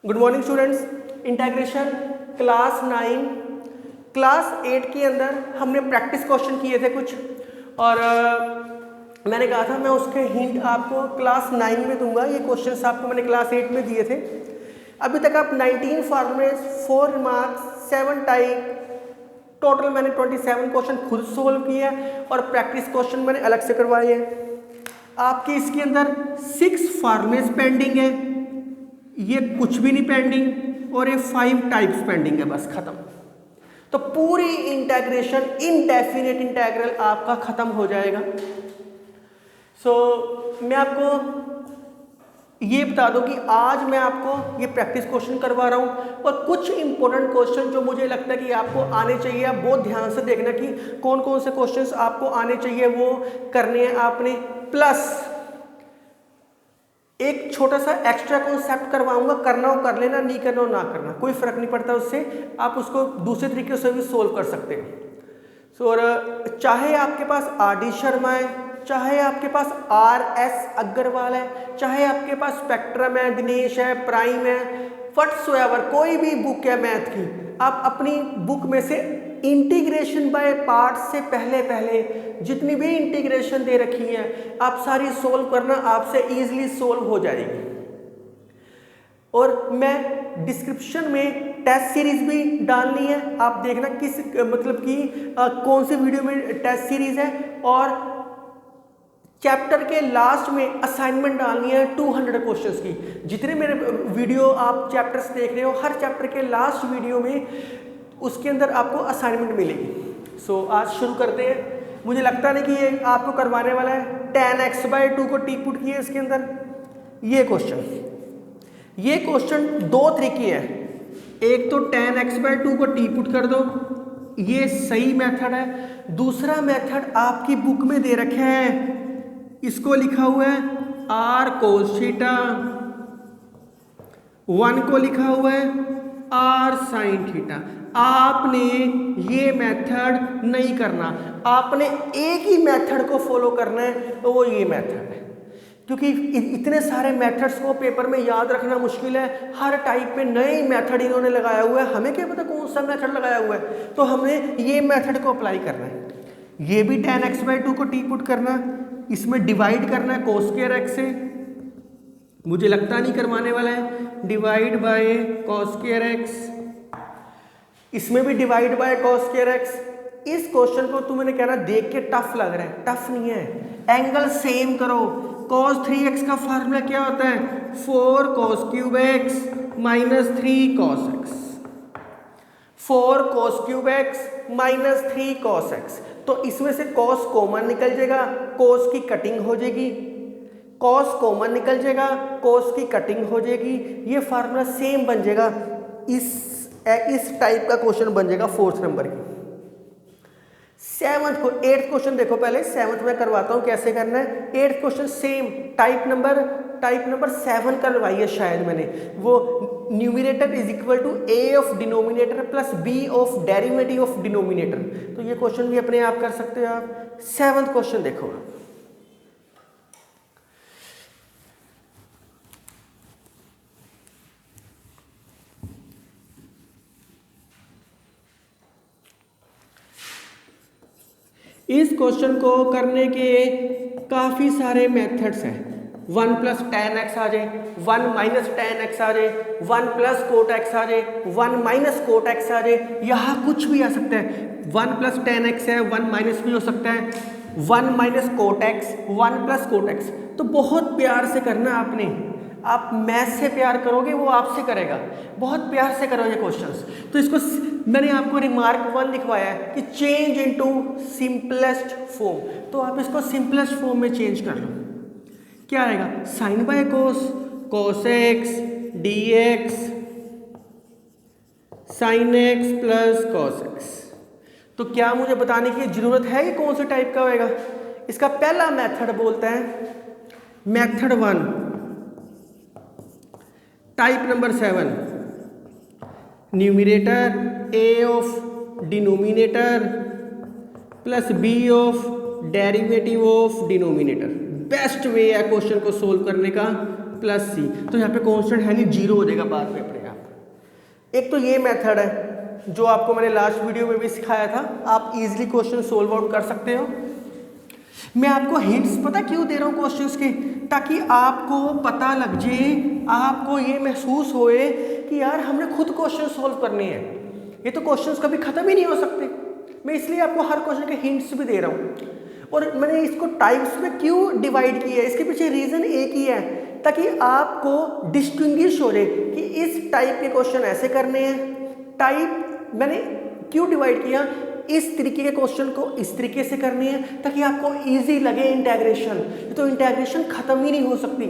Good morning students. Integration class 8 के अंदर हमने प्रैक्टिस क्वेश्चन किए थे कुछ, और मैंने कहा था मैं उसके हिंट आपको क्लास 9 में दूंगा। ये क्वेश्चंस आपको मैंने क्लास 8 में दिए थे। अभी तक आप 19 फॉर्मूलेज, 4 रिमार्क्स, 7 टाइप, टोटल मैंने 27 क्वेश्चन खुद सोल्व किए हैं और प्रैक्टिस क्वेश्चन मैंने अलग से करवाए हैं। आपके इसके अंदर 6 फॉर्मूलेज पेंडिंग है, ये कुछ भी नहीं पेंडिंग, और ये 5 टाइप्स पेंडिंग है, बस खत्म। तो पूरी इंटीग्रेशन इनडेफिनिट इंटीग्रल आपका खत्म हो जाएगा। मैं आपको ये बता दूं कि आज मैं आपको ये प्रैक्टिस क्वेश्चन करवा रहा हूं, और कुछ इंपॉर्टेंट क्वेश्चन जो मुझे लगता है कि आपको आने चाहिए, आप बहुत ध्यान से देखना कि कौन कौन से क्वेश्चंस आपको आने चाहिए, वो करने हैं आपने। प्लस एक छोटा सा एक्स्ट्रा कॉन्सेप्ट करवाऊंगा, करना हो कर लेना, नहीं करना हो ना करना, कोई फर्क नहीं पड़ता उससे, आप उसको दूसरे तरीके से भी सोल्व कर सकते हैं। और चाहे आपके पास आर डी शर्मा है, चाहे आपके पास आर एस अग्रवाल है, चाहे आपके पास स्पेक्ट्रम है, दिनेश है, प्राइम है, व्हाटसोएवर कोई भी बुक है मैथ की, आप अपनी बुक में से इंटीग्रेशन बाय पार्ट से पहले जितनी भी इंटीग्रेशन दे रखी है आप सारी सोल्व करना, आपसे इजीली सोल्व हो जाएगी। और मैं डिस्क्रिप्शन में टेस्ट सीरीज भी डालनी है, आप देखना किस मतलब कि कौन सी वीडियो में टेस्ट सीरीज है, और चैप्टर के लास्ट में असाइनमेंट डालनी है 200 क्वेश्चंस की। जितने मेरे वीडियो आप चैप्टर्स देख रहे हो, हर चैप्टर के लास्ट वीडियो में उसके अंदर आपको असाइनमेंट मिलेगी। आज शुरू करते हैं। मुझे लगता नहीं कि ये आपको करवाने वाला है। tan x/2 को टी पुट किए इसके अंदर, ये क्वेश्चन दो तरीके हैं। एक तो tan x/2 को टी पुट कर दो, ये सही मेथड है। दूसरा मेथड आपकी बुक में दे रखे हैं, इसको लिखा हुआ है r cos थीटा, 1 को लिखा हुआ है r sin थीटा। आपने ये मेथड नहीं करना, आपने एक ही मेथड को फॉलो करना है, तो वो ये मेथड है। क्योंकि इतने सारे मेथड्स को पेपर में याद रखना मुश्किल है, हर टाइप पे नए मेथड इन्होंने लगाया हुआ है, हमें क्या पता कौन सा मेथड लगाया हुआ है, तो हमने ये मेथड को अप्लाई करना है। ये भी tan x/2 को टी पुट करना, इसमें डिवाइड करना है cos स्क्वायर x से, मुझे लगता नहीं करवाने वाला है, divide by cos square x, इसमें भी divide by cos square x। इस क्वेश्चन को तुमने कहना देख के टफ लग रहा है, टफ नहीं है, एंगल सेम करो। cos 3x का फार्मूला क्या होता है? 4 cos cube x minus 3 cos x, 4 cos cube x minus 3 cos x। तो इसमें से cos कॉमन निकल जाएगा, cos की कटिंग हो जाएगी, cos कॉमन निकल जाएगा, cos की कटिंग हो जाएगी, ये फार्मूला सेम बन जाएगा। इस टाइप का क्वेश्चन बन जाएगा 4th नंबर की। 8th क्वेश्चन देखो पहले, 7th में करवाता हूँ कैसे करना है। 8th question same type number 7 करवाई है शायद मैंने, वो numerator is equal to a of denominator plus b of derivative of denominator. तो ये क्वेश्चन भी अपने आप कर सकते हो आप। 7th क्वेश्चन देखो, इस क्वेश्चन को करने के काफ़ी सारे मेथड्स हैं। 1 प्लस tan x आ जाए, 1 माइनस tan x आ जाए, 1 प्लस कोट x आ जाए, 1 माइनस कोट x आ जाए, यहाँ कुछ भी आ सकता है। 1 प्लस tan x है, 1 माइनस भी हो सकता है, 1 minus cot x, 1 plus coat x। तो बहुत प्यार से करना आपने, आप मैथ से प्यार करोगे वो आपसे करेगा, बहुत प्यार से करो ये क्वेश्चंस। तो इसको मैंने आपको रिमार्क 1 लिखवाया है कि चेंज इनटू सिंपलेस्ट फॉर्म, तो आप इसको सिंपलेस्ट फॉर्म में चेंज कर लो। क्या आएगा? Sine by cos, cos x dx sin x plus cos x। तो क्या मुझे बताने की जरूरत है कि कौन से टाइप का होएगा? इसका पहला मेथड बोलता है method 1, type number 7, numerator a of denominator plus b of derivative of denominator. Best way है क्वेश्चन को सोल्व करने का प्लस सी, तो यहाँ पे कांस्टेंट है नहीं, जीरो हो जाएगा बाद में अपने आप। एक तो ये मेथड है जो आपको मैंने लास्ट वीडियो में भी सिखाया था, आप इजीली क्वेश्चन सोल्व आउट कर सकते हो। मैं आपको हिंट्स पता क्यों दे रहा हूँ क्वेश्चंस के, ताकि आपको पता लग जाए, आपको ये महसूस होए कि यार हमने खुद क्वेश्चन सोल्व करने हैं, ये तो क्वेश्चंस कभी खत्म ही नहीं हो सकते। मैं इसलिए आपको हर क्वेश्चन के हिंट्स भी दे रहा हूँ। और मैंने इसको टाइप्स में क्यों डिवाइड किया है, इसके पीछे रीज़न एक ही है, ताकि आपको डिस्टिंग्विश हो जाए कि इस टाइप के क्वेश्चन ऐसे करने हैं। टाइप मैंने क्यों डिवाइड किया, इस तरीके के क्वेश्चन को इस तरीके से करनी है ताकि आपको इजी लगे इंटेग्रेशन, तो इंटेग्रेशन खत्म ही नहीं हो सकती।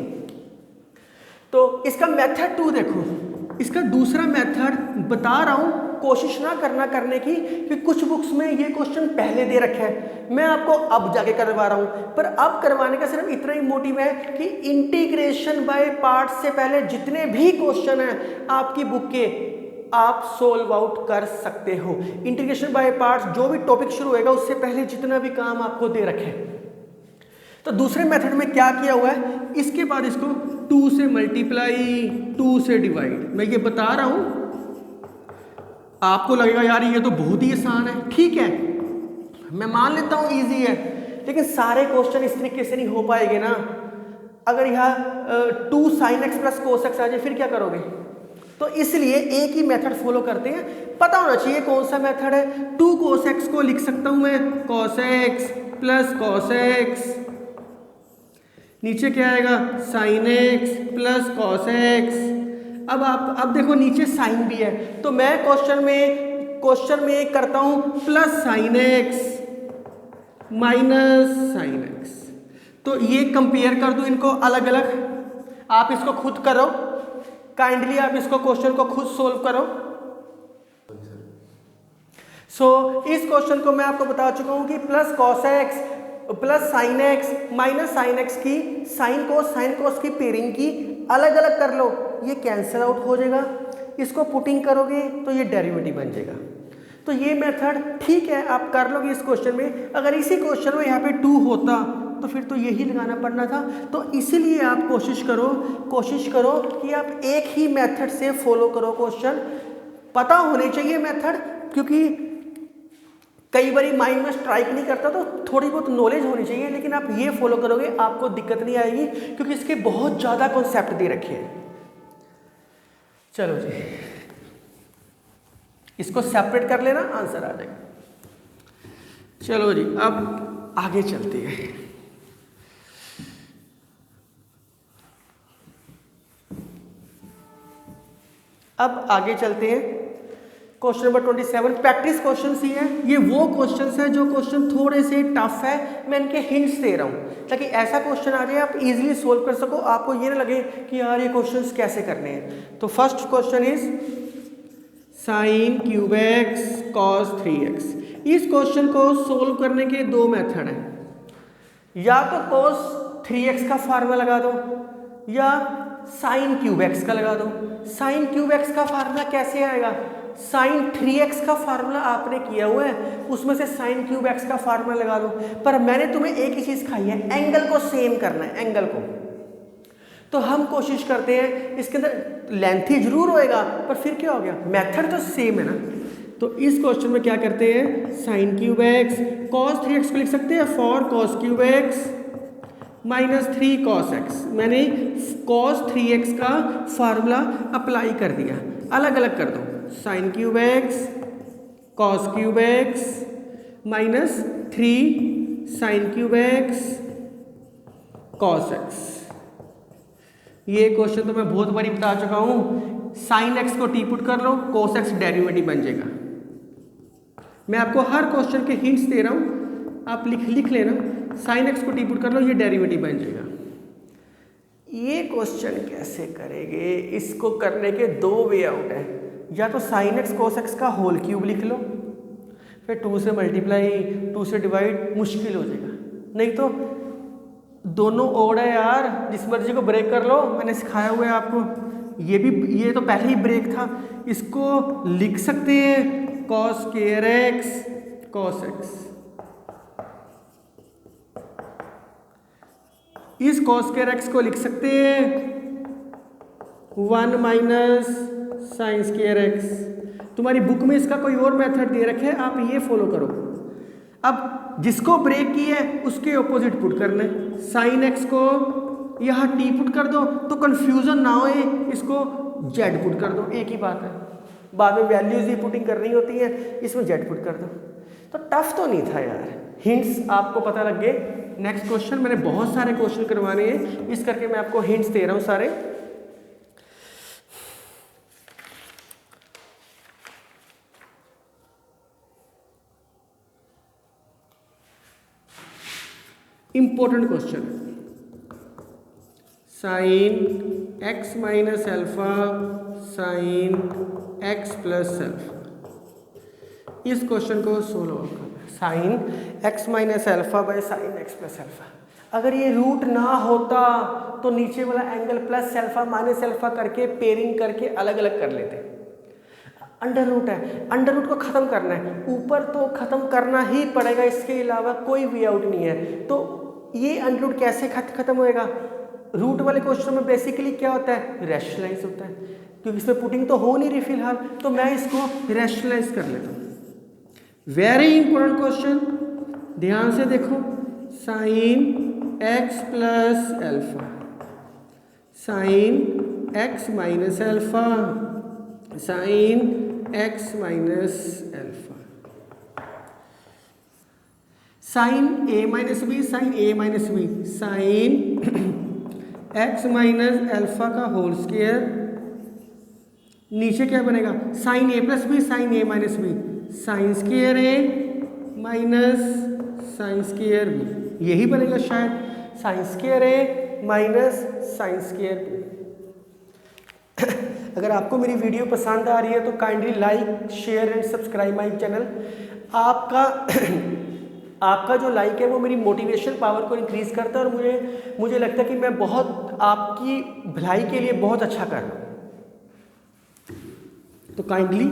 तो इसका मेथड 2 देखो, इसका दूसरा मेथड बता रहा हूं, कोशिश ना करना करने की, कि कुछ बुक्स में ये क्वेश्चन पहले दे रखे हैं, मैं आपको अब जाके करवा रहा हूं। पर अब करवाने का सिर्फ इतना ही मोटिव है कि इंटीग्रेशन बाय पार्ट्स से पहले जितने भी क्वेश्चन हैं आपकी बुक के, आप सोल्व आउट कर सकते हो। इंटीग्रेशन बाय पार्ट्स जो भी टॉपिक शुरू होएगा उससे पहले जितना भी काम आपको दे रखे। तो दूसरे मेथड में क्या किया हुआ है, इसके बाद इसको 2 से मल्टीप्लाई, 2 से डिवाइड। मैं ये बता रहा हूं, आपको लगेगा यार ये तो बहुत ही आसान है, ठीक है, मैं मान लेता हूं इजी है, लेकिन सारे क्वेश्चन इस तरीके से नहीं हो पाएंगे ना। अगर यहाँ 2 sin x plus cos x आ जाए फिर क्या करोगे? तो इसलिए एक ही मेथड फॉलो करते हैं, पता होना चाहिए कौन सा मेथड है। 2 cos x को लिख सकता हूं मैं cos x plus cos x, नीचे क्या आएगा sin x plus cos x। अब देखो नीचे साइन भी है, तो मैं क्वेश्चन में करता हूं plus sin x minus sin x। तो ये कंपेयर कर दूं इनको अलग अलग, आप इसको खुद करो, काइंडली आप इसको क्वेश्चन को खुद सोल्व करो। इस क्वेश्चन को मैं आपको बता चुका हूं कि plus cos x plus sin x minus sin x की sin cos की पेयरिंग की अलग अलग कर लो, ये कैंसिल आउट हो जाएगा, इसको पुटिंग करोगे तो ये डेरिवेटिव बन जाएगा। तो ये मेथड ठीक है, आप कर लोगे इस क्वेश्चन में। अगर इसी क्वेश्चन में यहाँ पे 2 होता तो फिर तो यही लगाना पड़ना था। तो इसीलिए आप कोशिश करो कि आप एक ही मेथड से फॉलो करो क्वेश्चन, पता होने चाहिए मेथड, क्योंकि कई बार माइंड में स्ट्राइक नहीं करता, तो थोड़ी बहुत नॉलेज होनी चाहिए। लेकिन आप ये फॉलो करोगे आपको दिक्कत नहीं आएगी, क्योंकि इसके बहुत ज़्यादा कॉन्सेप्ट दे रखे हैं। चलो जी, इसको सेपरेट कर लेना, आंसर आ जाएगा। चलो जी, अब आगे चलते हैं। अब आगे चलते हैं, क्वेश्चन नंबर 27 प्रैक्टिस क्वेश्चन ही है। ये वो क्वेश्चन है जो क्वेश्चन थोड़े से टफ है, मैं इनके हिंट्स दे रहा हूँ ताकि ऐसा क्वेश्चन आ जाए आप इजीली सोल्व कर सको, आपको ये ना लगे कि यार ये क्वेश्चंस कैसे करने हैं। तो first question is sin cube x cos 3x। इस क्वेश्चन को सोल्व करने के 2 मेथड हैं, या तो cos 3x का फार्मूला लगा दो या sin क्यूब x का लगा दो। sin क्यूब x का फार्मूला कैसे आएगा, sin 3x का फार्मूला आपने किया हुआ है, उसमें से sin क्यूब x का फार्मूला लगा दो। पर मैंने तुम्हें एक ही चीज सिखाई है, एंगल को सेम करना है, एंगल को। तो हम कोशिश करते हैं, इसके अंदर लेंथी जरूर होएगा पर फिर क्या हो गया, मेथड तो सेम है ना। तो इस क्वेश्चन में क्या करते हैं, sin cube x cos 3x को लिख सकते हैं for cos cube x minus 3 cos x। मैंने cos 3x का फार्मूला अप्लाई कर दिया, अलग अलग कर दो, sin cube x cos cube x minus 3 sin cube x cos x। ये क्वेश्चन तो मैं बहुत बारी बता चुका हूं, sin x को टी पुट कर लो, cos x डेरिवेटिव बन जाएगा। मैं आपको हर क्वेश्चन के हिंट्स दे रहा हूं, आप लिख लेना, sin x को टी पुट कर लो, ये डेरिवेटिव बन जाएगा। ये क्वेश्चन कैसे करेंगे, इसको करने के 2 वे आउट है, या तो sin x cos x का होल क्यूब लिख लो, फिर 2 से मल्टीप्लाई 2 से डिवाइड, मुश्किल हो जाएगा। नहीं तो दोनों ओड है यार, जिस मर्जी को ब्रेक कर लो, मैंने सिखाया हुआ है आपको। ये तो पहले ही ब्रेक था, इसको लिख सकते हैं cos square x cos x। इस cos square x को लिख सकते हैं 1 माइनस साइन स्क्वायर एक्स। तुम्हारी बुक में इसका कोई और मेथड दे रखे है, आप ये फॉलो करो। अब जिसको ब्रेक किया है उसके ऑपोजिट पुट करना है। साइन एक्स को यहाँ टी पुट कर दो तो कंफ्यूजन ना हो, इसको जेड पुट कर दो, एक ही बात है। बाद में वैल्यूज ही पुटिंग करनी होती है, इसमें जेड पुट कर दो। तो टफ तो नहीं था यार, हिंट्स आपको पता लग गए। नेक्स्ट क्वेश्चन, मैंने बहुत सारे क्वेश्चन करवाने हैं, इस करके मैं आपको हिंट्स दे रहा हूं सारे। Important question, sign x minus alpha sine x plus alpha. इस क्वेश्चन को सोल्व करना। Sign x minus alpha by sine x plus alpha. अगर ये रूट ना होता तो नीचे वाला angle plus alpha minus alpha करके पेयरिंग करके अलग अलग कर लेते। अंडर रूट है, अंडर रूट को खत्म करना है, ऊपर तो खत्म करना ही पड़ेगा, इसके अलावा कोई वे आउट नहीं है। तो ये अंडर रूट कैसे खत्म होएगा? रूट वाले क्वेश्चन में बेसिकली क्या होता है, रैशनलाइज होता है, क्योंकि इसमें पुटिंग तो हो नहीं रही फिलहाल, तो मैं इसको रैशनलाइज कर लेता हूँ। वेरी इंपॉर्टेंट क्वेश्चन, ध्यान से देखो। Sine x plus alpha sine x minus alpha sine x minus alpha. Sine a minus b sine a minus b sine x minus alpha का होल स्क्वायर। नीचे क्या बनेगा, sine a plus b sine a minus b sine square a minus sine square b, यही बनेगा शायद, sine square a minus sine square b. अगर आपको मेरी वीडियो पसंद आ रही है तो kindly like share and subscribe my channel. आपका जो लाइक है वो मेरी मोटिवेशन पावर को इंक्रीज करता है और मुझे लगता है कि मैं बहुत आपकी भलाई के लिए बहुत अच्छा कर रहा हूँ। तो काइंडली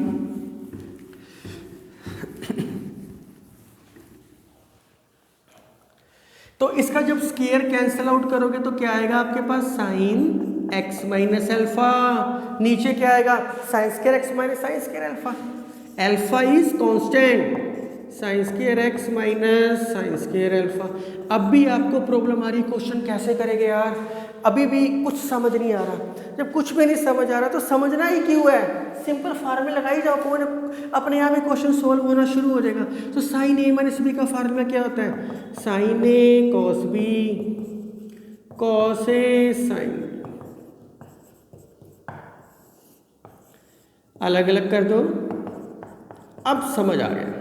तो इसका जब स्क्वायर कैंसिल आउट करोगे तो क्या आएगा आपके पास, साइन एक्स माइनस एल्फा। नीचे क्या आएगा, sine square x minus sine square alpha. Alpha is constant, sine square x minus sine square alpha. अब भी आपको प्रॉब्लम आ रही, क्वेश्चन कैसे करेंगे यार, अभी भी कुछ समझ नहीं आ रहा। जब कुछ भी नहीं समझ आ रहा तो समझना ही क्यों है, सिंपल फार्मूला लगाई जाओ, कौन अपने आप ही क्वेश्चन सोल्व होना शुरू हो जाएगा। तो साइन ए माइनस बी का फार्मूला क्या होता है, sign A cos B cos A sign. अलग अलग कर दो, अब समझ आ गया।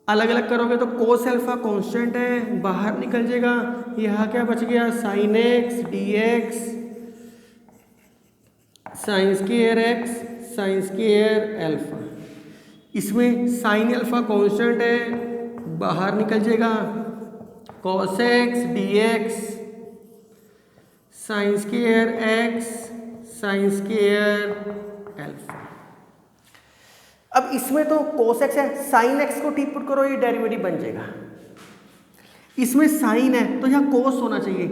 अलग अलग करोगे तो कोस एल्फा कांस्टेंट है, बाहर निकल जाएगा। यहाँ क्या बच गया, sine x D x sine square x sine square alpha. इसमें साइन एल्फा कांस्टेंट है, बाहर निकल जाएगा। Cos x D x sine square x sine square alpha. अब इसमें तो cos x है, साइन x को टी पुट करो, ये डेरिवेटिव बन जाएगा। इसमें साइन है तो यहाँ cos होना चाहिए।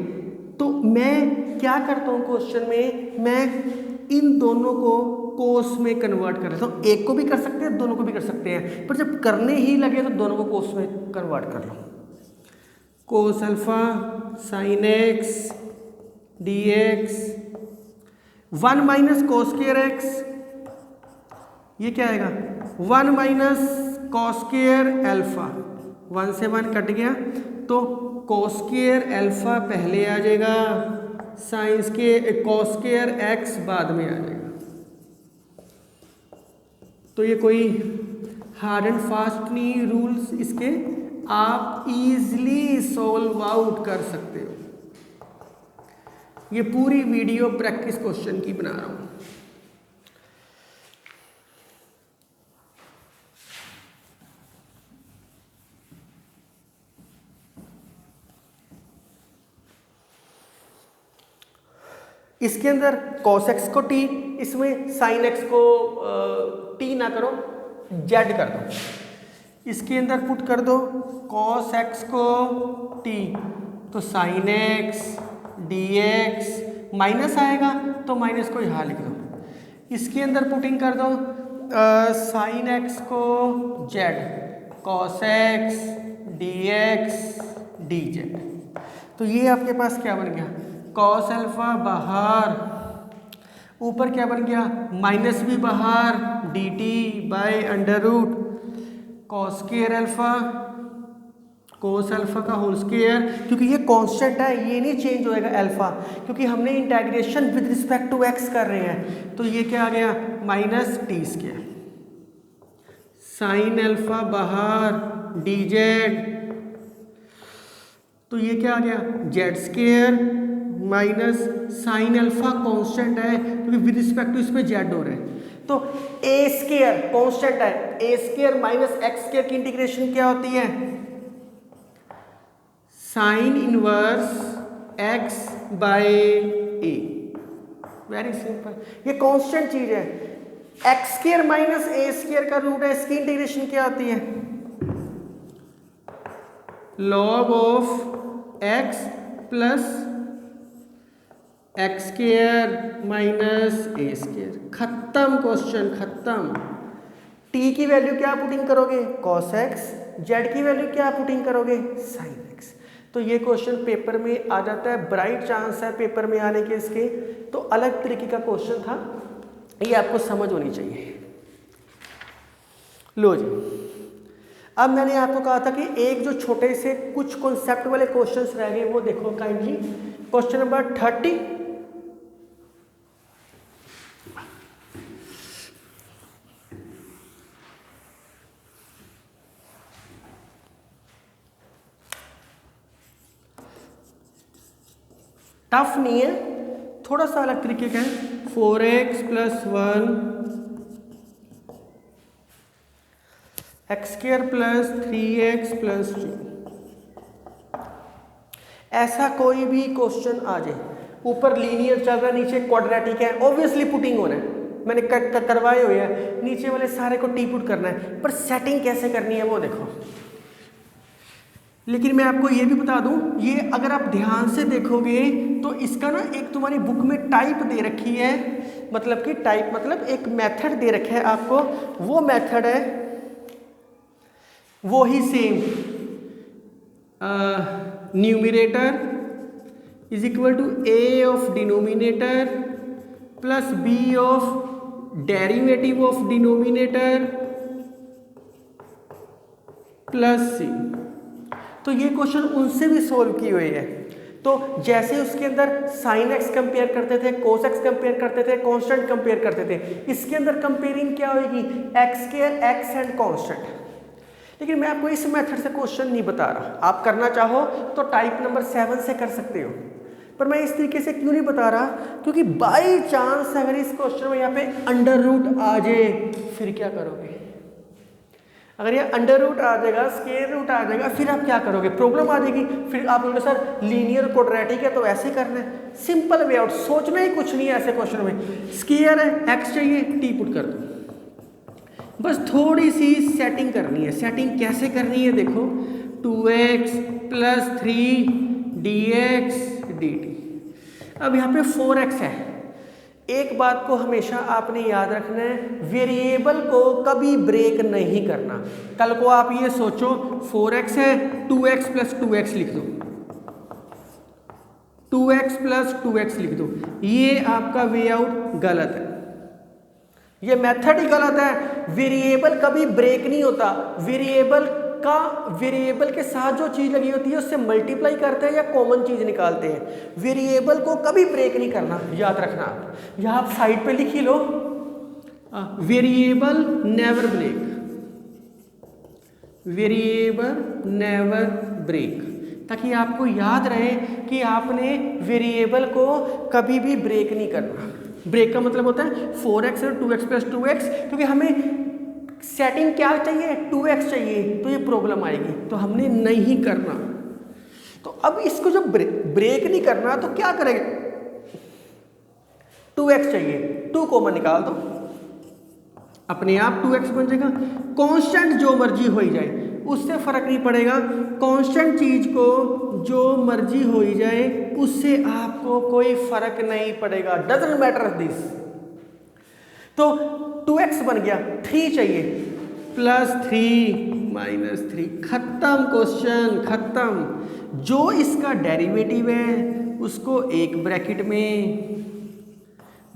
तो मैं क्या करता हूँ क्वेश्चन में, मैं इन दोनों को cos में कन्वर्ट कर लेता हूँ। एक को भी कर सकते हैं, दोनों को भी कर सकते हैं, पर जब करने ही लगे तो दोनों को cos में कन्वर्ट कर लो। cos alpha sine x D x 1 minus cos square x, ये क्या आएगा 1 माइनस कॉस स्क्वायर एल्फा। 1 से 1 कट गया तो कॉस स्क्वायर एल्फा पहले आ जाएगा, sine square cos square x बाद में आ जाएगा। तो ये कोई हार्ड एंड फास्ट नहीं रूल्स, इसके आप इजीली सॉल्व आउट कर सकते हो। ये पूरी वीडियो प्रैक्टिस क्वेश्चन की बना रहा हूं। इसके अंदर cos x को t, इसमें sin x को t ना करो, z कर दो। इसके अंदर पुट कर दो cos x को t, तो sin x dx माइनस आएगा तो माइनस को यहाँ लिख दो, इसके अंदर पुटिंग कर दो साइन एक्स को z, cos x dx dz। तो ये आपके पास क्या बन गया, कॉस अल्फा बाहर, ऊपर क्या बन गया माइनस भी बाहर, dt by under root cos square alpha, cos alpha का होल स्क्वायर, क्योंकि ये कांस्टेंट है ये नहीं चेंज होएगा अल्फा, क्योंकि हमने integration with respect to X कर रहे हैं। तो ये क्या आ गया minus T square, sine alpha बाहर dz, तो ये क्या आ गया Z square minus sine alpha constant है क्योंकि विद रिस्पेक्ट टू इस पे जेड हो रहा है, तो ए स्क्वायर कांस्टेंट है, ए स्क्वायर माइनस एक्स स्क्वायर की इंटीग्रेशन क्या होती है साइन इनवर्स एक्स बाय ए, वेरी सिंपल, ये कांस्टेंट चीज है। एक्स स्क्वायर माइनस ए स्क्वायर का रूट है, इसकी इंटीग्रेशन क्या होती है log of x plus x square minus A square, खत्म क्वेश्चन खत्म। टी की वैल्यू क्या पुटिंग करोगे कॉस एक्स, जेड की वैल्यू क्या पुटिंग करोगे साइन एक्स। तो ये क्वेश्चन पेपर में आ जाता है, ब्राइट चांस है पेपर में आने के इसके, तो अलग तरीके का क्वेश्चन था, ये आपको समझ होनी चाहिए। लो जी, अब मैंने आपको कहा था कि एक जो छोटे से कुछ कॉन्सेप्ट वाले क्वेश्चंस रह गए वो देखो काइंडली। क्वेश्चन नंबर 30, टफ नहीं है, थोड़ा सा अलग तरीके का है। 4x + 1 x square plus 3x + 2, ऐसा कोई भी क्वेश्चन आ जाए, ऊपर लीनियर चल रहा है नीचे क्वाड्रेटिक है, ऑब्वियसली पुटिंग होना है, मैंने करवाए हुए हैं, नीचे वाले सारे को टी पुट करना है, पर सेटिंग कैसे करनी है वो देखो। लेकिन मैं आपको ये भी बता दूं, ये अगर आप ध्यान से देखोगे तो इसका ना एक तुम्हारी बुक में टाइप दे रखी है, मतलब कि टाइप मतलब एक मेथड दे रखा है आपको, वो मेथड है वो ही same, numerator is equal to a of denominator plus b of derivative of denominator plus c। तो ये क्वेश्चन उनसे भी सोल्व किए हुए हैं। तो जैसे उसके अंदर साइन एक्स कंपेयर करते थे, कोस एक्स कंपेयर करते थे, कांस्टेंट कंपेयर करते थे, इसके अंदर कंपेयरिंग क्या होगी x square x and constant. लेकिन मैं आपको इस मेथड से क्वेश्चन नहीं बता रहा, आप करना चाहो तो टाइप नंबर 7 से कर सकते हो, पर मैं इस तरीके से क्यों नहीं बता रहा, क्योंकि बाई चांस अगर इस क्वेश्चन में यहाँ पे अंडर रूट आ जाए फिर क्या करोगे, अगर ये अंडर रूट आ जाएगा स्क्वायर रूट आ जाएगा फिर आप क्या करोगे, प्रॉब्लम आ जाएगी। फिर आप बोलोगे सर लीनियर क्वाड्रेटिक है तो ऐसे करना है, सिंपल वे आउट, सोचना ही कुछ नहीं है ऐसे क्वेश्चन में। स्क्वायर है एक्स चाहिए टी पुट कर दो, बस थोड़ी सी सेटिंग करनी है। सेटिंग कैसे करनी है देखो, 2x + 3 dx dt। अब यहाँ पे 4x है, एक बात को हमेशा आपने याद रखना है, वेरिएबल को कभी ब्रेक नहीं करना। कल को आप ये सोचो 4x है 2x + 2x लिख दो, 2x + 2x लिख दो, ये आपका वे आउट गलत है, ये मेथड ही गलत है। वेरिएबल कभी ब्रेक नहीं होता, वेरिएबल के साथ जो चीज लगी होती है उससे मल्टीप्लाई करते हैं या कॉमन चीज निकालते हैं, वेरिएबल को कभी ब्रेक नहीं करना, याद रखना। आप यहां आप साइड पे लिख ही लो, variable never break, variable never break, ताकि आपको याद रहे कि आपने वेरिएबल को कभी भी ब्रेक नहीं करना। ब्रेक का मतलब होता है 4x और 2x + 2x, क्योंकि हमें सेटिंग क्या चाहिए 2x चाहिए, तो ये प्रॉब्लम आएगी, तो हमने नहीं करना। तो अब इसको जब ब्रेक नहीं करना तो क्या करेंगे, 2x चाहिए, 2 कॉमन निकाल दो, अपने आप 2x बन जाएगा। कांस्टेंट जो मर्जी हो ही जाए, उससे फ़र्क नहीं पड़ेगा। कांस्टेंट चीज़ को जो मर्जी हो ही जाए उससे आपको कोई फ़र्क नहीं पड़ेगा, डजंट मैटर दिस। तो 2x बन गया, 3 चाहिए, +3 -3, खत्म क्वेश्चन, खत्म। जो इसका डेरिवेटिव है उसको एक ब्रैकेट में,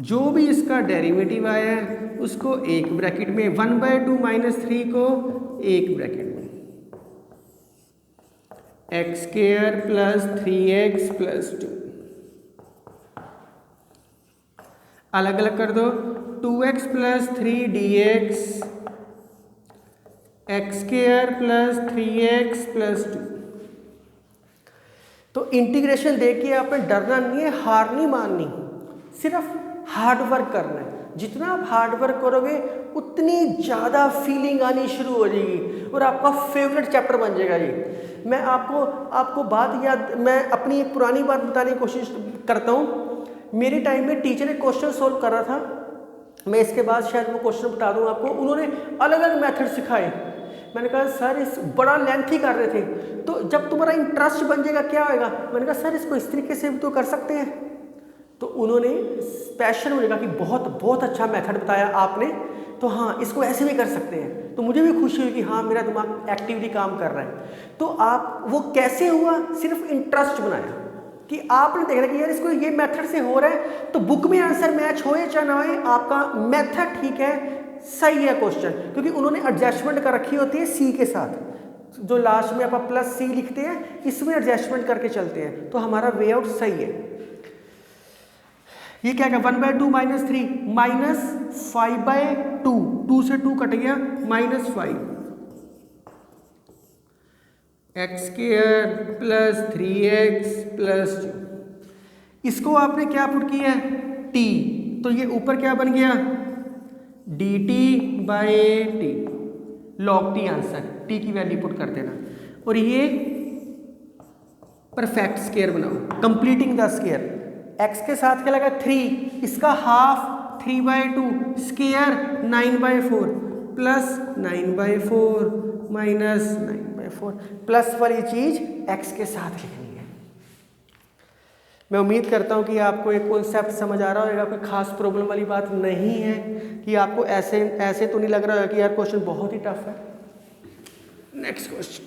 जो भी इसका डेरिवेटिव आया है उसको एक ब्रैकेट में, 1/2 -3 को एक ब्रैकेट में, x² + 3x + 2, अलग अलग कर दो, 2x + 3 dx, x² + 3x + 2। तो इंटीग्रेशन देखिए, आपने डरना नहीं है, हार नहीं माननी, सिर्फ हार्ड वर्क करना है। जितना आप हार्ड वर्क करोगे उतनी ज़्यादा फीलिंग आनी शुरू हो जाएगी और आपका फेवरेट चैप्टर बन जाएगा ये। मैं आपको बात याद, मैं अपनी एक पुरानी बात बताने की कोशिश करता हूँ। मेरे टाइम में टीचर एक क्वेश्चन सोल्व कर रहा था, मैं इसके बाद शायद वो क्वेश्चन बता दूँ आपको। उन्होंने अलग अलग मेथड सिखाए। मैंने कहा सर इस बड़ा लेंथी कर रहे थे, तो जब तुम्हारा इंटरेस्ट बन जाएगा क्या होएगा। मैंने कहा सर इसको इस तरीके से भी तो कर सकते हैं। तो उन्होंने स्पेशल मुझे कहा कि बहुत अच्छा मेथड बताया आपने, तो हाँ इसको ऐसे भी कर सकते हैं। तो मुझे भी खुशी हुई कि हाँ मेरा दिमाग एक्टिवली काम कर रहा है। तो आप वो कैसे हुआ, सिर्फ इंटरेस्ट बनाया कि आपने देखना कि यार इसको ये मेथड से हो रहा है, तो बुक में आंसर मैच हो या ना हो, आपका मेथड ठीक है, सही है क्वेश्चन। क्योंकि उन्होंने एडजस्टमेंट कर रखी होती है सी के साथ, जो लास्ट में आप +C लिखते हैं, इसमें एडजस्टमेंट करके चलते हैं, तो हमारा वे आउट सही है। ये क्या 1/2 -3 -5/2, 2 से 2 कट गया, -5, x² + 3x + 2। इसको आपने क्या पुट किया है, t, तो ये ऊपर क्या बन गया, dt/t, log t answer, t की वैल्यू पुट कर देना। और ये परफेक्ट स्क्वायर बनाओ, कंप्लीटिंग द स्क्वायर। x के साथ क्या लगा 3, इसका हाफ 3/2, स्क्वायर 9/4, +9/4 -9/4, प्लस वाली चीज x के साथ लिखनी है। मैं उम्मीद करता हूँ कि आपको एक कॉन्सेप्ट समझ आ रहा होगा, कोई खास प्रॉब्लम वाली बात नहीं है, कि आपको ऐसे तो नहीं लग रहा है कि यार क्वेश्चन बहुत ही टफ है। नेक्स्ट क्वेश्चन,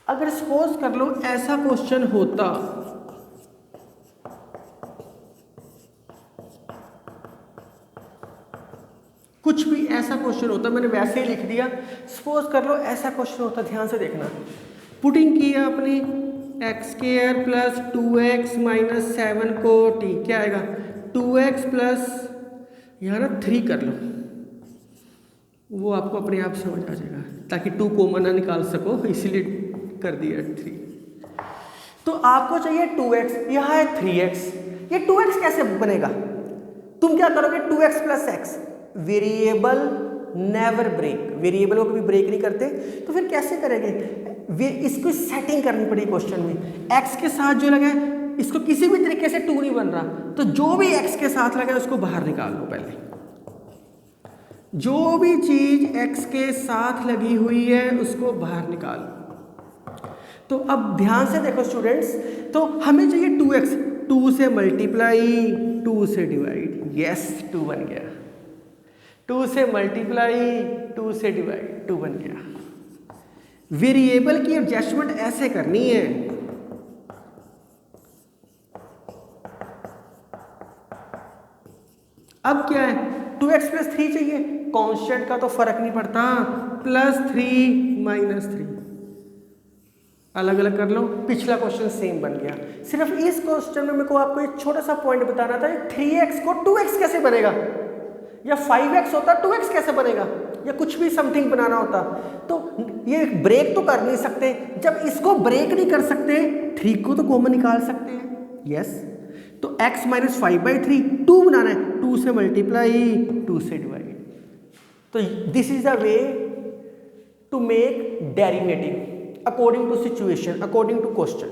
अगर सपोज कर लो ऐसा क्वेश्चन होता, कुछ भी ऐसा क्वेश्चन होता, मैंने वैसे ही लिख दिया, सपोज कर लो ऐसा क्वेश्चन होता, ध्यान से देखना, पुटिंग की आपने x² + 2x - 7 को t, क्या आएगा 2x + यहाँ ना 3 कर लो, वो आपको अपने आप समझ आ जाएगा, ताकि 2 कॉमन ना निकाल सको, इसीलिए कर दिया 3। तो आपको चाहिए 2x, यहाँ है 3x, ये 2x कैसे बनेगा, तुम क्या करोगे 2x + x, variable never break, variable को कभी ब्रेक नहीं करते, तो फिर कैसे करेंगे, इसको सेटिंग करनी पड़ेगी क्वेश्चन में। x के साथ जो लगा है इसको किसी भी तरीके से 2 नहीं बन रहा, तो जो भी x के साथ लगा है उसको बाहर निकाल लो। पहले जो भी चीज x के साथ लगी हुई है उसको बाहर निकाल लो। तो अब ध्यान से देखो स्टूडेंट्स, तो हमें चाहिए 2x, 2 से मल्टीप्लाई 2 से डिवाइड, यस 2 बन गया, 2 से मल्टीप्लाई 2 से डिवाइड, 2 बन गया। वेरिएबल की एडजस्टमेंट ऐसे करनी है, अब क्या है 2x + 3 चाहिए, कांस्टेंट का तो फर्क नहीं पड़ता, +3 - 3, अलग अलग कर लो, पिछला क्वेश्चन सेम बन गया। सिर्फ इस क्वेश्चन में मेरे को आपको एक छोटा सा पॉइंट बताना था, 3x को 2x कैसे बनेगा, या 5x होता 2x कैसे बनेगा, या कुछ भी समथिंग बनाना होता, तो ये ब्रेक तो कर नहीं सकते। जब इसको ब्रेक नहीं कर सकते, 3 को तो कॉमन निकाल सकते हैं, यस। तो x - 5/3 2 बनाना है, 2 से मल्टीप्लाई, 2 से डिवाइड। तो this is the way to make derivative according to situation, according to question.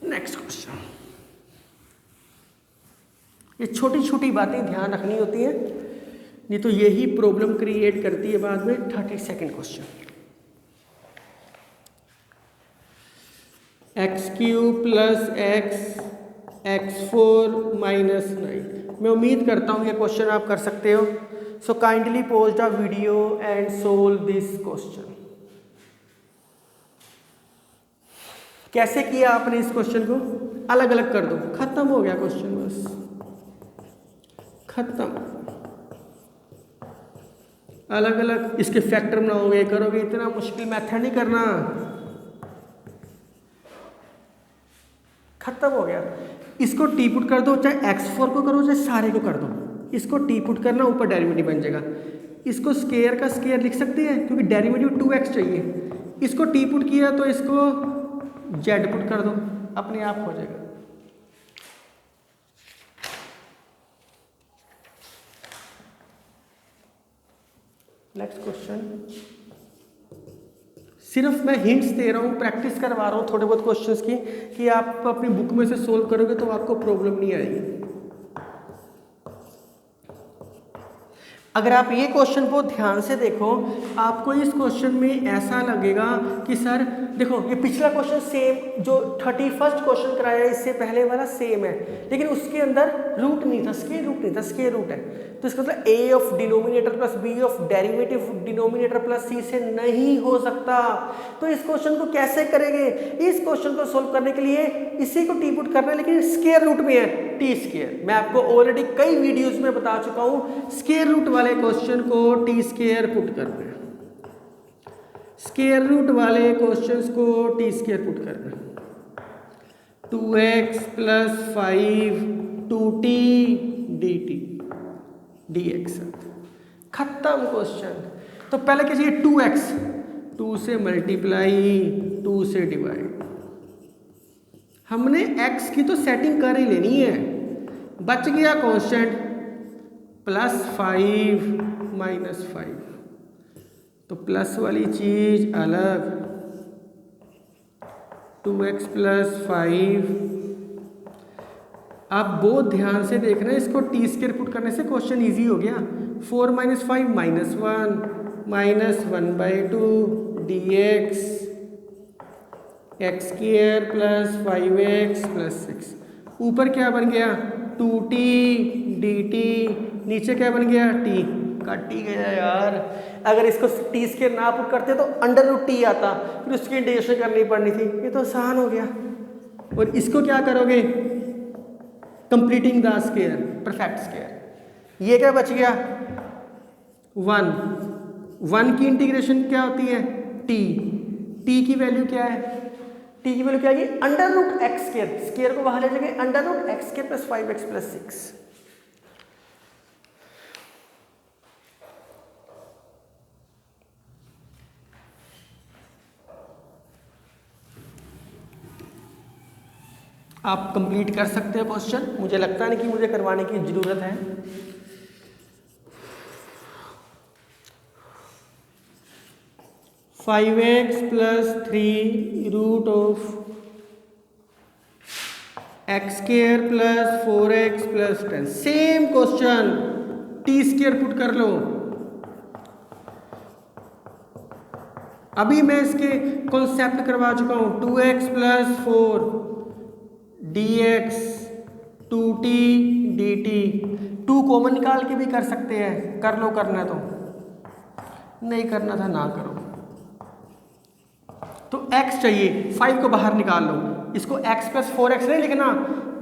Next question. ये छोटी छोटी बातें ध्यान रखनी होती है, नहीं तो यही प्रॉब्लम क्रिएट करती है बाद में। 32nd question. x³ plus x4 minus 9। मैं उम्मीद करता हूँ ये क्वेश्चन आप कर सकते हो। So kindly pause the video and solve this question. कैसे किया आपने इस क्वेश्चन को? अलग अलग कर दो, खत्म हो गया क्वेश्चन, बस खत्म। अलग अलग इसके फैक्टर बनाओगे, करोगे, इतना मुश्किल मेथड नहीं करना, खत्म हो गया। इसको टी पुट कर दो, चाहे x4 को करो चाहे सारे को कर दो। इसको टी पुट करना, ऊपर डेरिवेटिव बन जाएगा। इसको स्केयर का स्केयर लिख सकते हैं क्योंकि डेरिवेटिव 2x चाहिए। इसको टी पुट किया तो इसको z पुट कर दो, अपने आप हो जाएगा। Next question. सिर्फ मैं हिंट्स दे रहा हूँ, प्रैक्टिस करवा रहा हूँ थोड़े बहुत क्वेश्चंस की, कि आप अपनी बुक में से सोल्व करोगे तो आपको प्रॉब्लम नहीं आएगी। अगर आप ये क्वेश्चन को ध्यान से देखो, आपको इस क्वेश्चन में ऐसा लगेगा कि सर देखो ये पिछला क्वेश्चन सेम, जो 31st क्वेश्चन कराया है इससे पहले वाला सेम है, लेकिन उसके अंदर रूट नहीं था, स्क्वायर रूट नहीं था, स्क्वायर रूट है। तो इसका मतलब a of denominator plus b of derivative denominator plus c से नहीं हो सकता। तो इस क्वेश्चन को कैसे करेंगे? इस क्वेश्चन को सोल्व करने के लिए इसी को टी पुट करना है, लेकिन स्क्वायर रूट में है, टी स्क्वायर। मैं आपको ऑलरेडी कई वीडियोस में बता चुका हूँ, स्क्वायर रूट वाले क्वेश्चन को टी स्क्वायर पुट करना है, स्क्वायर रूट वाले क्वेश्चंस को टी स्क्वायर पुट करना है। 2x plus 5 2t dt dx, खत्म क्वेश्चन। तो पहले क्या चाहिए? 2x, 2 से मल्टीप्लाई, 2 से डिवाइड। हमने x की तो सेटिंग कर ही लेनी है। बच गया कांस्टेंट प्लस 5 माइनस 5, तो प्लस वाली चीज अलग, 2x प्लस 5। आप बहुत ध्यान से देख रहे हैं, इसको टी स्क्वायर पुट करने से क्वेश्चन इजी हो गया। 4 minus 5 minus 1 minus 1/2 dx x square plus 5x plus 6। ऊपर क्या बन गया? 2t dt, नीचे क्या बन गया? t। कट ही गया यार। अगर इसको टी स्क्वायर ना पुट करते तो अंडर रूट टी आता, फिर उसकी इंटीग्रेशन करनी पड़नी थी। ये तो आसान हो गया। और इसको क्या करोगे? Completing the square, perfect square. ये क्या बच गया? 1 की इंटीग्रेशन क्या होती है? t की वैल्यू क्या है? t की वैल्यू क्या है? Under root X square, square को बाहर ले जाएंगे, under root X square plus 5x plus 6। आप कंप्लीट कर सकते हो क्वेश्चन, मुझे लगता नहीं कि मुझे करवाने की जरूरत है। Five X plus 3 root of X square plus 4x plus 10। Same question, T square put कर लो। अभी मैं इसके कॉन्सेप्ट करवा चुका हूं। 2x plus 4 dx 2t dt। 2 common निकाल के भी कर सकते हैं, कर लो, करना तो, नहीं करना था ना करो। तो x चाहिए, 5 को बाहर निकाल लो। इसको x प्लस 4x नहीं लिखना,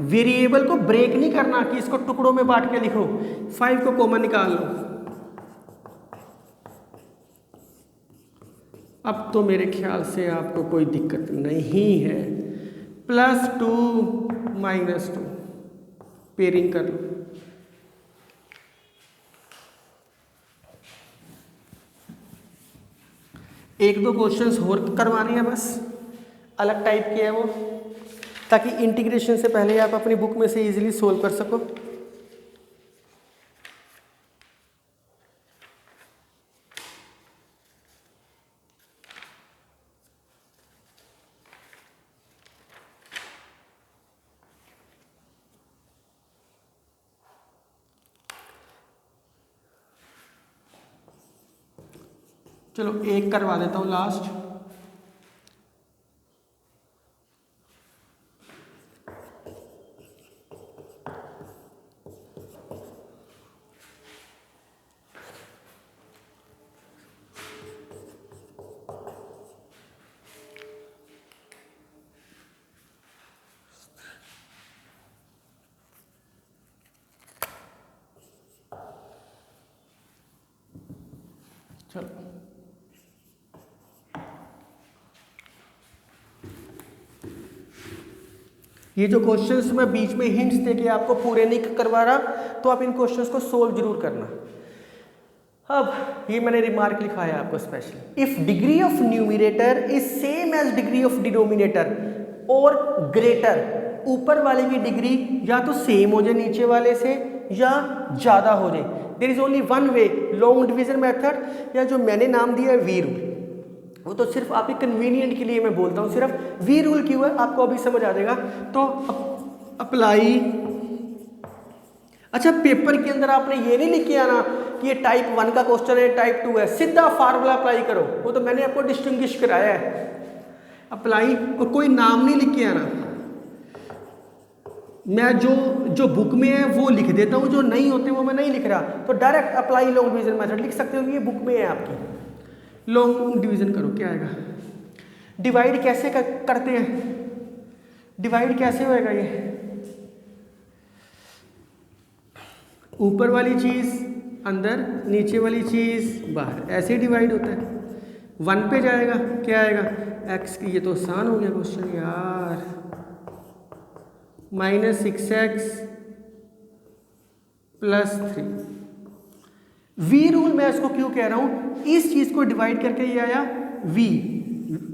वेरिएबल को ब्रेक नहीं करना कि इसको टुकड़ों में बांट के लिखो। 5 को कॉमन निकाल लो। अब तो मेरे ख्याल से आपको कोई दिक्कत नहीं है। प्लस 2 माइनस 2, पेयरिंग कर लो। एक दो क्वेश्चंस और करवाने हैं बस, अलग टाइप के है वो। ताकि इंटीग्रेशन से पहले आप अपनी बुक में से इजीली सोल्व कर सको। चलो एक करवा देता हूँ लास्ट। चलो ये जो क्वेश्चंस मैं बीच में हिंट्स देके आपको पूरे नहीं करवा रहा, तो आप इन क्वेश्चंस को सोल्व जरूर करना। अब ये मैंने रिमार्क लिखा है आपको specially, if degree of numerator is same as degree of denominator और ग्रेटर, ऊपर वाले की डिग्री या तो सेम हो जाए नीचे वाले से या ज़्यादा हो जाए, there is only one way, long division method, या जो मैंने नाम दिया है वी रूल। वो तो सिर्फ आपके कन्वीनियंट के लिए मैं बोलता हूँ, सिर्फ वी रूल क्यों है आपको अभी समझ आ जाएगा। तो अप्लाई, अच्छा पेपर के अंदर आपने ये नहीं लिख के आना कि ये टाइप 1 का क्वेश्चन है, टाइप 2 है, सीधा फार्मूला अप्लाई करो, वो तो मैंने आपको डिस्टिंग्विश कराया है। अप्लाई और कोई नाम नहीं लिख के आना, मैं जो बुक में है वो लिख देता हूँ, जो नहीं होते वो मैं नहीं लिख रहा। तो direct apply long division method लिख सकते हो कि ये बुक में है आपकी। लॉन्ग डिवीजन करो, क्या आएगा, डिवाइड कैसे करते हैं, डिवाइड कैसे होएगा, ये ऊपर वाली चीज़ अंदर, नीचे वाली चीज़ बाहर, ऐसे डिवाइड होता है। 1 पे जाएगा, क्या आएगा, x की, ये तो आसान हो गया क्वेश्चन यार, -6x + 3। वी रूल मैं इसको क्यों कह रहा हूँ, इस चीज़ को डिवाइड करके ये आया v,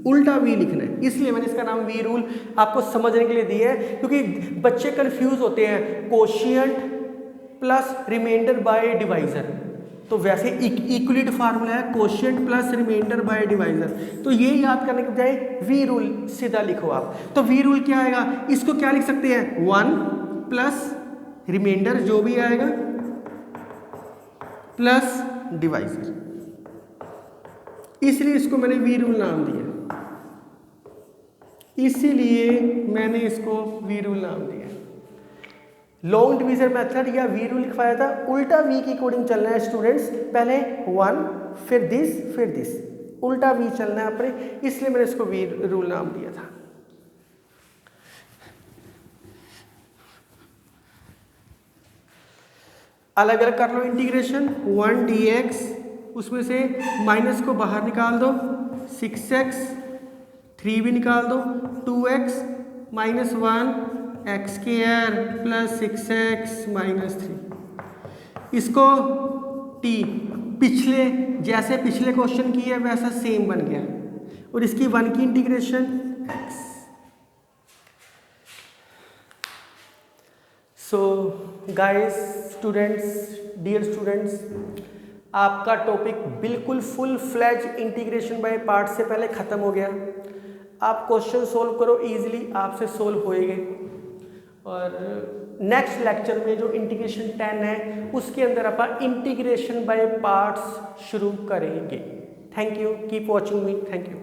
उल्टा v लिखना है, इसलिए मैंने इसका नाम वी रूल आपको समझने के लिए दिया है, क्योंकि बच्चे कंफ्यूज होते हैं quotient plus remainder by divisor. तो वैसे इक्वलिट फार्मूला है quotient plus remainder by divisor, तो ये याद करने के बजाय वी रूल सीधा लिखो आप। तो वी रूल क्या आएगा, इसको क्या लिख सकते हैं, 1 प्लस रिमाइंडर जो भी आएगा प्लस डिवाइजर, इसलिए इसको मैंने वी रूल नाम दिया, इसीलिए मैंने इसको वी रूल नाम दिया। लॉन्ग डिवीजन मेथड या वी रूल लिखवाया था, उल्टा वी के अकॉर्डिंग चलना है स्टूडेंट्स, पहले 1 फिर दिस, उल्टा वी चलना है अपने, इसलिए मैंने इसको वी रूल नाम दिया था। अलग अलग कर लो इंटीग्रेशन, 1 dx, उसमें से माइनस को बाहर निकाल दो, 6x, 3 भी निकाल दो, 2x -1 x² + 6x - 3, इसको t पिछले जैसे पिछले क्वेश्चन की है वैसा सेम बन गया, और इसकी 1 की integration x। So guys, students, dear students, आपका टॉपिक बिल्कुल full fledged integration by part से पहले ख़त्म हो गया। आप क्वेश्चन सोल्व करो, इजीली आपसे सोल्व होएंगे, और नेक्स्ट लेक्चर में जो इंटीग्रेशन 10 है उसके अंदर आप इंटीग्रेशन बाय पार्ट्स शुरू करेंगे। Thank you, keep watching me, thank you.